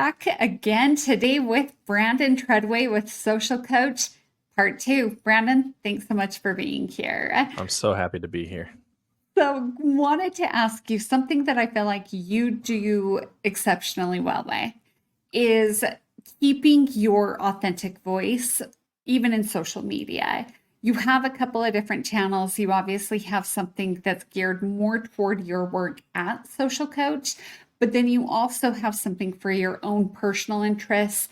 back again today with Brandon Treadway with Social Coach Part 2. Brandon, thanks so much for being here. I'm so happy to be here. So, wanted to ask you something that I feel like you do exceptionally well with is keeping your authentic voice, even in social media. You have a couple of different channels. You obviously have something that's geared more toward your work at Social Coach, but then you also have something for your own personal interests.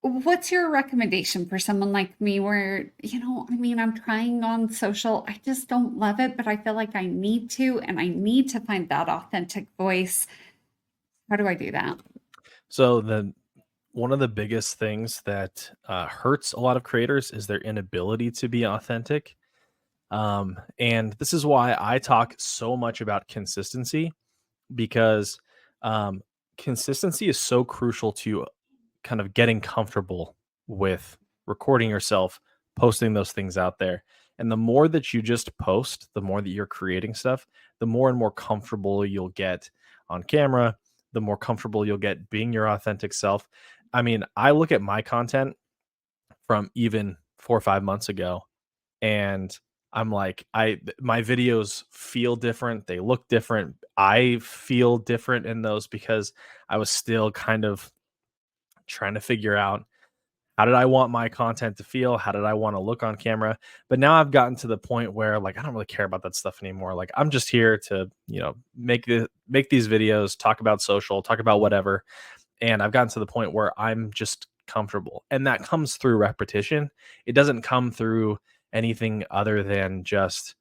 What's your recommendation for someone like me where, I'm trying on social, I just don't love it, but I feel like I need to, and I need to find that authentic voice. How do I do that? So the one of the biggest things that hurts a lot of creators is their inability to be authentic. And this is why I talk so much about consistency because um, consistency is so crucial to kind of getting comfortable with recording yourself, posting those things out there. And the more that you just post, the more that you're creating stuff, the more and more comfortable you'll get on camera, the more comfortable you'll get being your authentic self. I mean, I look at my content from even 4 or 5 months ago and I'm like, my videos feel different, they look different. I feel different in those because I was still kind of trying to figure out how did I want my content to feel? How did I want to look on camera? But now I've gotten to the point where like I don't really care about that stuff anymore. Like I'm just here to, make these videos, talk about social, talk about whatever. And I've gotten to the point where I'm just comfortable. And that comes through repetition. It doesn't come through anything other than just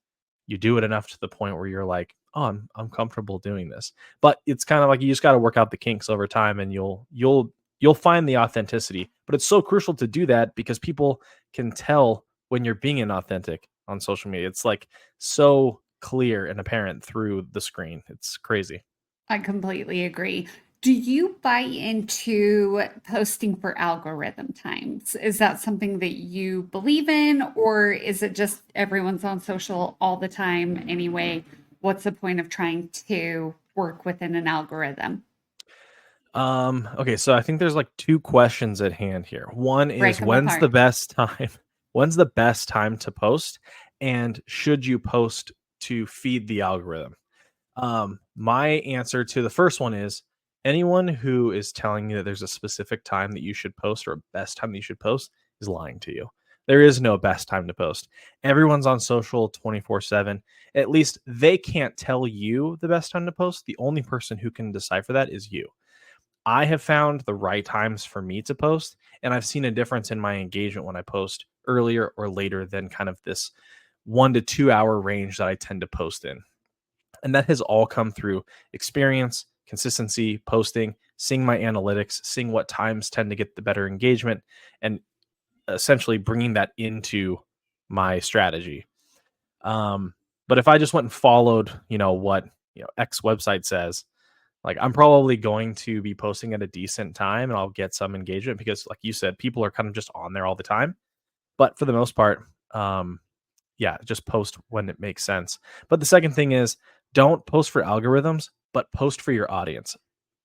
you do it enough to the point where you're like, oh, I'm comfortable doing this. But it's kind of like you just got to work out the kinks over time and you'll find the authenticity. But it's so crucial to do that because people can tell when you're being inauthentic on social media. It's like so clear and apparent through the screen. It's crazy. I completely agree. Do you buy into posting for algorithm times? Is that something that you believe in, or is it just everyone's on social all the time anyway? What's the point of trying to work within an algorithm? Okay, so I think there's like two questions at hand here. One Break is them when's the apart. best time? When's the best time to post? And should you post to feed the algorithm? My answer to the first one is anyone who is telling you that there's a specific time that you should post or a best time that you should post is lying to you. There is no best time to post. Everyone's on social 24/7. At least they can't tell you the best time to post. The only person who can decipher that is you. I have found the right times for me to post, and I've seen a difference in my engagement when I post earlier or later than kind of this 1 to 2 hour range that I tend to post in. And that has all come through experience, consistency, posting, seeing my analytics, seeing what times tend to get the better engagement, and essentially bringing that into my strategy. Um, but if I just went and followed, what X website says, like I'm probably going to be posting at a decent time and I'll get some engagement because, like you said, people are kind of just on there all the time. But for the most part, um, yeah, just post when it makes sense. But the second thing is don't post for algorithms, but post for your audience.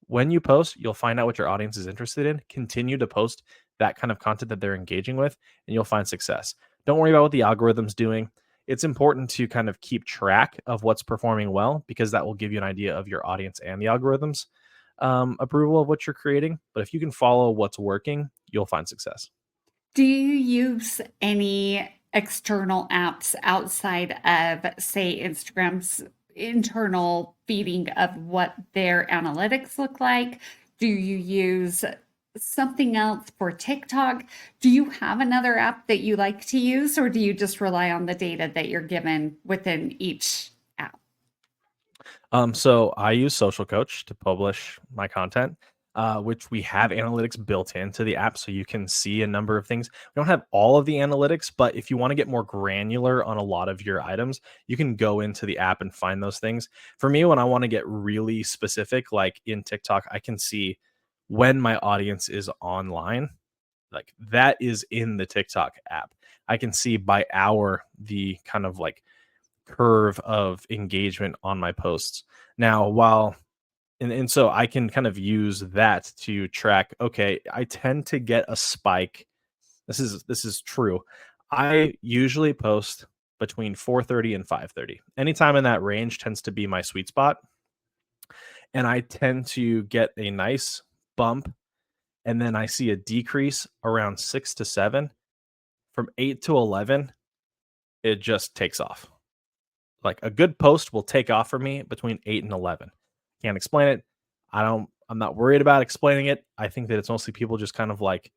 When you post, you'll find out what your audience is interested in. Continue to post that kind of content that they're engaging with, and you'll find success. Don't worry about what the algorithm's doing. It's important to kind of keep track of what's performing well because that will give you an idea of your audience and the algorithms approval of what you're creating. But if you can follow what's working, you'll find success. Do you use any external apps outside of, say, Instagram's internal feeding of what their analytics look like? Do you use something else for TikTok? Do you have another app that you like to use, or do you just rely on the data that you're given within each app? So I use Social Coach to publish my content, which we have analytics built into the app, so you can see a number of things. We don't have all of the analytics, but if you want to get more granular on a lot of your items, you can go into the app and find those things. For me, when I want to get really specific, like in TikTok, I can see when my audience is online. Like that is in the TikTok app. I can see by hour the kind of like curve of engagement on my posts. Now, while And so I can kind of use that to track, okay, I tend to get a spike. This is true. I usually post between 4:30 and 5:30. Anytime in that range tends to be my sweet spot, and I tend to get a nice bump, and then I see a decrease around 6 to 7. From 8 to 11, it just takes off. Like, a good post will take off for me between 8 and 11. Can't explain it. I'm not worried about explaining it. I think that it's mostly people just kind of like,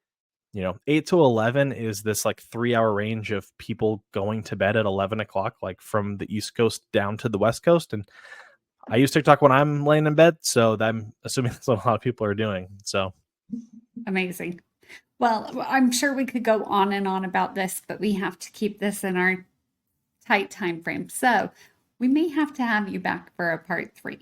8 to 11 is this like 3-hour range of people going to bed at 11 o'clock, like from the East Coast down to the West Coast. And I use TikTok when I'm laying in bed. So I'm assuming that's what a lot of people are doing. So Amazing. Well, I'm sure we could go on and on about this, but we have to keep this in our tight time frame. So we may have to have you back for a part 3.